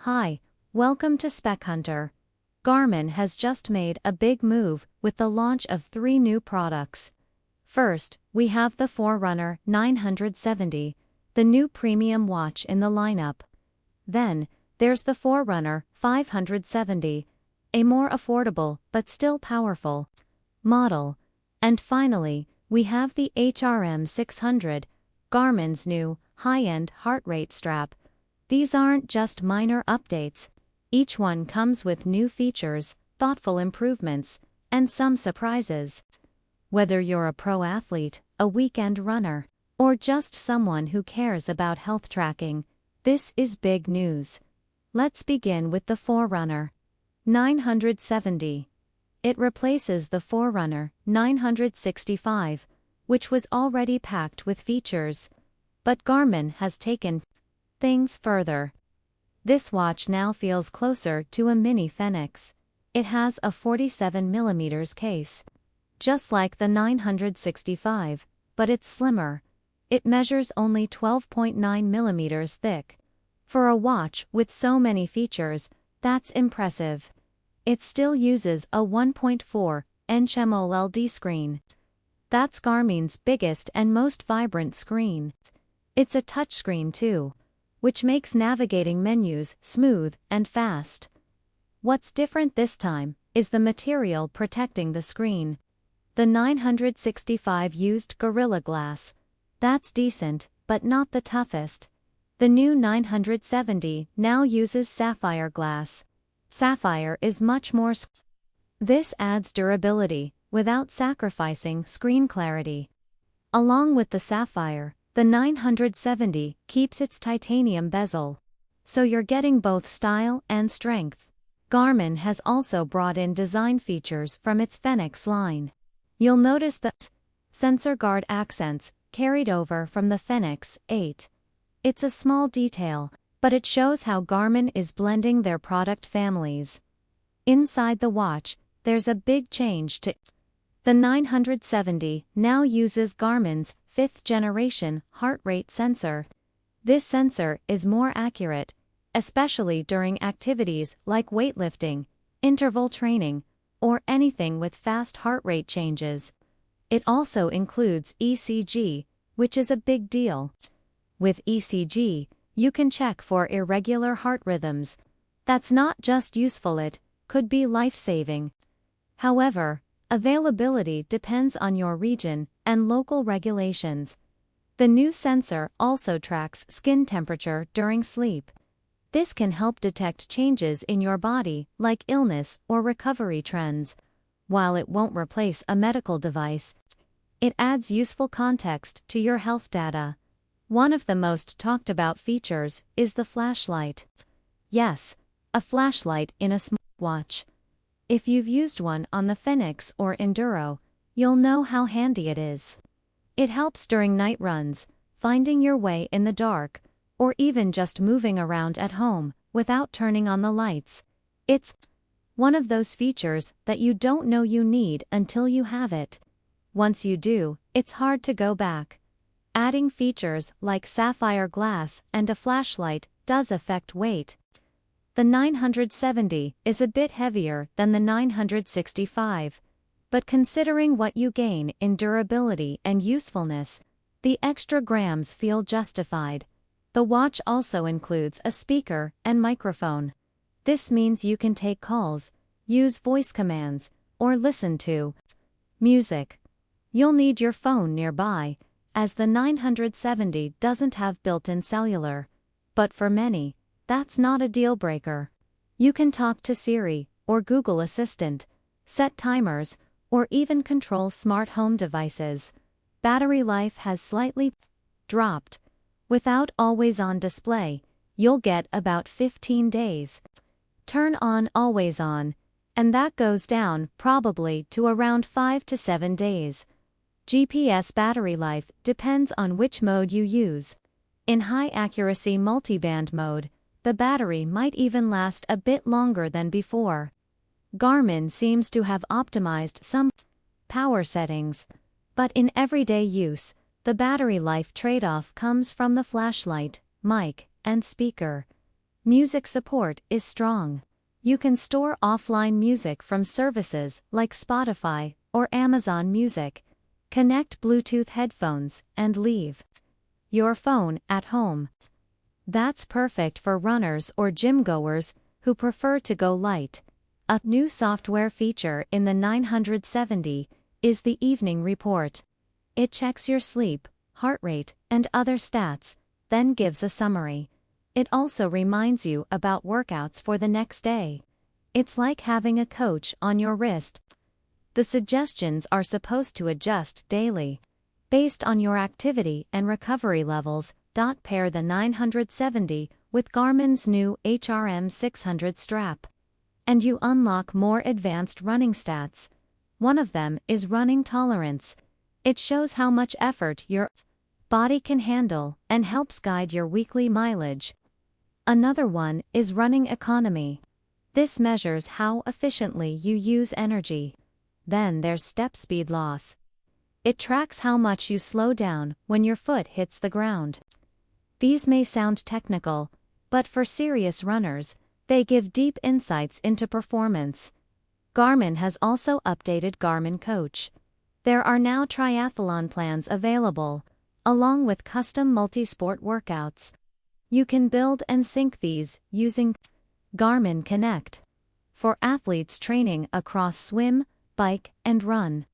Hi, welcome to Spec Hunter. Garmin has just made a big move with the launch of 3 new products. First, we have the Forerunner 970, the new premium watch in the lineup. Then, there's the Forerunner 570, a more affordable but still powerful model. And finally, we have the HRM 600, Garmin's new high-end heart rate strap. These aren't just minor updates. Each one comes with new features, thoughtful improvements, and some surprises. Whether you're a pro athlete, a weekend runner, or just someone who cares about health tracking, this is big news. Let's begin with the Forerunner 970. It replaces the Forerunner 965, which was already packed with features. But Garmin has taken things further. This watch now feels closer to a mini Fenix. It has a 47mm case, just like the 965, but it's slimmer. It measures only 12.9mm thick. For a watch with so many features, that's impressive. It still uses a 1.4-inch AMOLED screen. That's Garmin's biggest and most vibrant screen. It's a touchscreen too, which makes navigating menus smooth and fast. What's different this time is the material protecting the screen. The 965 used Gorilla Glass. That's decent, but not the toughest. The new 970 now uses sapphire glass. Sapphire is much more This adds durability, without sacrificing screen clarity. Along with the sapphire, the 970 keeps its titanium bezel. So you're getting both style and strength. Garmin has also brought in design features from its Fenix line. You'll notice the sensor guard accents carried over from the Fenix 8. It's a small detail, but it shows how Garmin is blending their product families. Inside the watch, there's a big change to the 970 now uses Garmin's 5th generation heart rate sensor. This sensor is more accurate, especially during activities like weightlifting, interval training, or anything with fast heart rate changes. It also includes ECG, which is a big deal. With ECG, you can check for irregular heart rhythms. That's not just useful, it could be life-saving. However, availability depends on your region and local regulations. The new sensor also tracks skin temperature during sleep. This can help detect changes in your body, like illness or recovery trends. While it won't replace a medical device, it adds useful context to your health data. One of the most talked about features is the flashlight. Yes, a flashlight in a smartwatch. If you've used one on the Fenix or Enduro, you'll know how handy it is. It helps during night runs, finding your way in the dark, or even just moving around at home without turning on the lights. It's one of those features that you don't know you need until you have it. Once you do, it's hard to go back. Adding features like sapphire glass and a flashlight does affect weight. The 970 is a bit heavier than the 965, but considering what you gain in durability and usefulness, the extra grams feel justified. The watch also includes a speaker and microphone. This means you can take calls, use voice commands, or listen to music. You'll need your phone nearby, as the 970 doesn't have built-in cellular. But for many, that's not a deal breaker. You can talk to Siri or Google Assistant, set timers, or even control smart home devices. Battery life has slightly dropped. Without always-on display, you'll get about 15 days. Turn on always on, and that goes down probably to around 5 to 7 days. GPS battery life depends on which mode you use. In high-accuracy multiband mode, the battery might even last a bit longer than before. Garmin seems to have optimized some power settings, but in everyday use, the battery life trade-off comes from the flashlight, mic, and speaker. Music support is strong. You can store offline music from services like Spotify or Amazon Music, connect Bluetooth headphones, and leave your phone at home. That's perfect for runners or gym goers who prefer to go light. A new software feature in the 970 is the Evening Report. It checks your sleep, heart rate, and other stats, then gives a summary. It also reminds you about workouts for the next day. It's like having a coach on your wrist. The suggestions are supposed to adjust daily, based on your activity and recovery levels. Pair the 970 with Garmin's new HRM 600 strap, and you unlock more advanced running stats. One of them is running tolerance. It shows how much effort your body can handle and helps guide your weekly mileage. Another one is running economy. This measures how efficiently you use energy. Then there's step speed loss. It tracks how much you slow down when your foot hits the ground. These may sound technical, but for serious runners, they give deep insights into performance. Garmin has also updated Garmin Coach. There are now triathlon plans available, along with custom multi-sport workouts. You can build and sync these using Garmin Connect for athletes training across swim, bike, and run.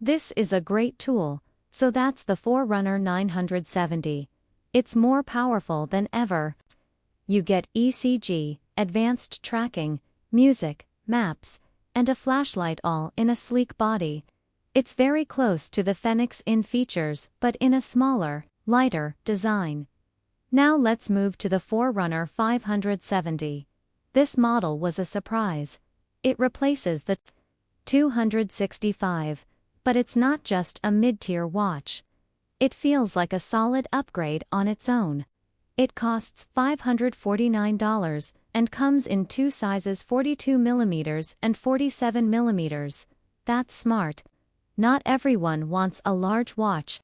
This is a great tool, so that's the Forerunner 970. It's more powerful than ever. You get ECG, advanced tracking, music, maps, and a flashlight all in a sleek body. It's very close to the Fenix in features but in a smaller, lighter design. Now let's move to the Forerunner 570. This model was a surprise. It replaces the 265, but it's not just a mid-tier watch. It feels like a solid upgrade on its own. It costs $549 and comes in two sizes, 42mm and 47mm. That's smart. Not everyone wants a large watch.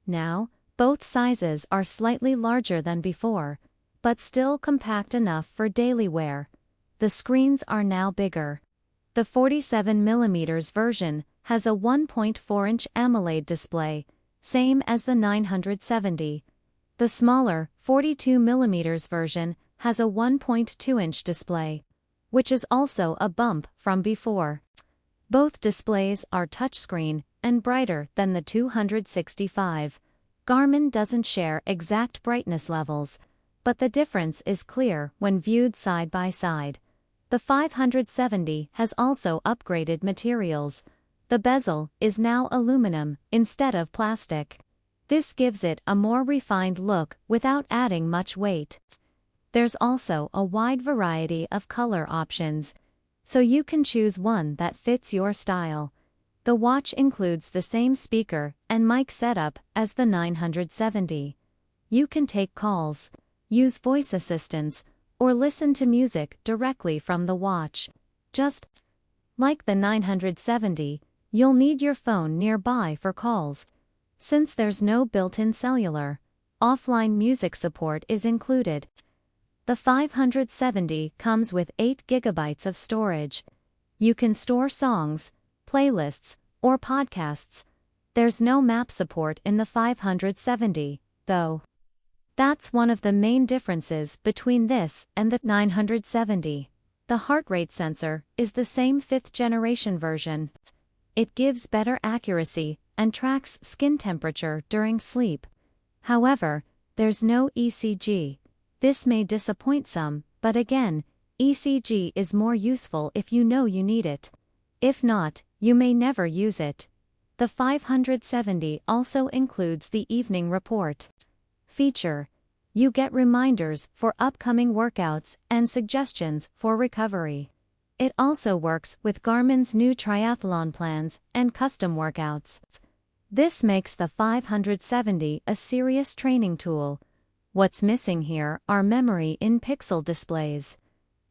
Now, both sizes are slightly larger than before, but still compact enough for daily wear. The screens are now bigger. The 47mm version has a 1.4-inch AMOLED display, same as the 970. The smaller 42mm version has a 1.2-inch display, which is also a bump from before. Both displays are touchscreen and brighter than the 265. Garmin doesn't share exact brightness levels, but the difference is clear when viewed side by side. The 570 has also upgraded materials. The bezel is now aluminum instead of plastic. This gives it a more refined look without adding much weight. There's also a wide variety of color options, so you can choose one that fits your style. The watch includes the same speaker and mic setup as the 970. You can take calls, use voice assistants, or listen to music directly from the watch. Just like the 970, you'll need your phone nearby for calls. Since there's no built-in cellular, offline music support is included. The 570 comes with 8 GB of storage. You can store songs, playlists, or podcasts. There's no map support in the 570, though. That's one of the main differences between this and the 970. The heart rate sensor is the same 5th-generation version. It gives better accuracy and tracks skin temperature during sleep. However, there's no ECG. This may disappoint some, but again, ECG is more useful if you know you need it. If not, you may never use it. The 570 also includes the Evening Report feature. You get reminders for upcoming workouts and suggestions for recovery. It also works with Garmin's new triathlon plans and custom workouts. This makes the 570 a serious training tool. What's missing here are memory in pixel displays.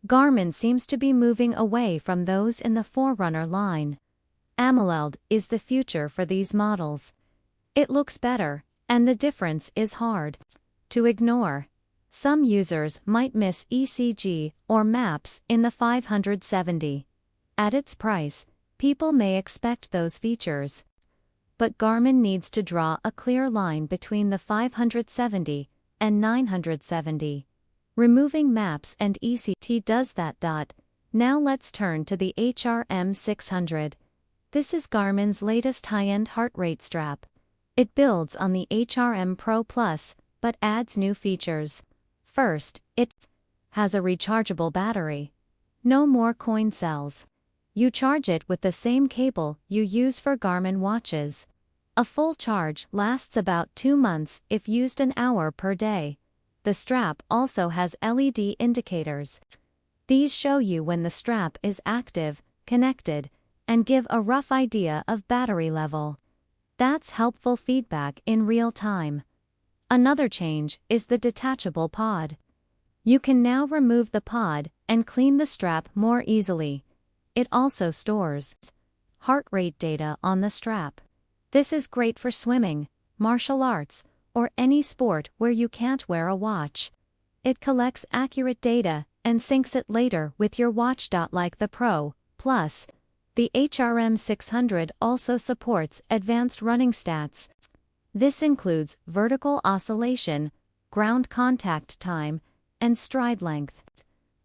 Garmin seems to be moving away from those in the Forerunner line. AMOLED is the future for these models. It looks better, and the difference is hard to ignore. Some users might miss ECG or maps in the 570. At its price, people may expect those features. But Garmin needs to draw a clear line between the 570 and 970. Removing maps and ECG does that. Now let's turn to the HRM 600. This is Garmin's latest high-end heart rate strap. It builds on the HRM Pro Plus, but adds new features. First, it has a rechargeable battery. No more coin cells. You charge it with the same cable you use for Garmin watches. A full charge lasts about 2 months if used an hour per day. The strap also has LED indicators. These show you when the strap is active, connected, and give a rough idea of battery level. That's helpful feedback in real time. Another change is the detachable pod. You can now remove the pod and clean the strap more easily. It also stores heart rate data on the strap. This is great for swimming, martial arts, or any sport where you can't wear a watch. It collects accurate data and syncs it later with your watch. Like the Pro Plus, the HRM 600 also supports advanced running stats. This includes vertical oscillation, ground contact time, and stride length.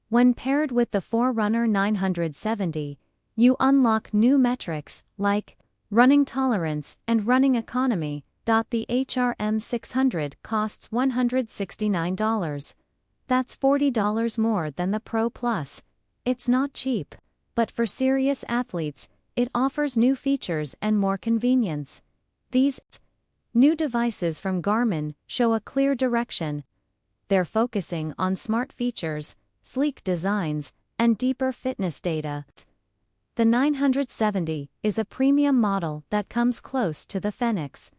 When paired with the Forerunner 970, you unlock new metrics like running tolerance and running economy. The HRM 600 costs $169. That's $40 more than the Pro Plus. It's not cheap, but for serious athletes, it offers new features and more convenience. These new devices from Garmin show a clear direction. They're focusing on smart features, sleek designs, and deeper fitness data. The 970 is a premium model that comes close to the Fenix.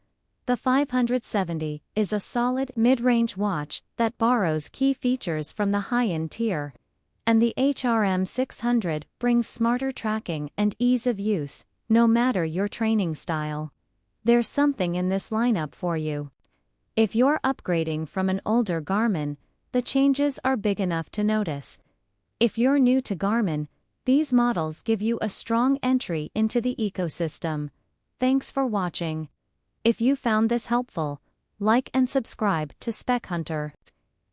The 570 is a solid mid-range watch that borrows key features from the high-end tier. And the HRM 600 brings smarter tracking and ease of use, no matter your training style. There's something in this lineup for you. If you're upgrading from an older Garmin, the changes are big enough to notice. If you're new to Garmin, these models give you a strong entry into the ecosystem. Thanks for watching. If you found this helpful, like and subscribe to Spec Hunter.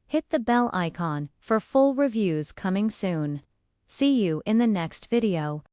Hit the bell icon for full reviews coming soon. See you in the next video.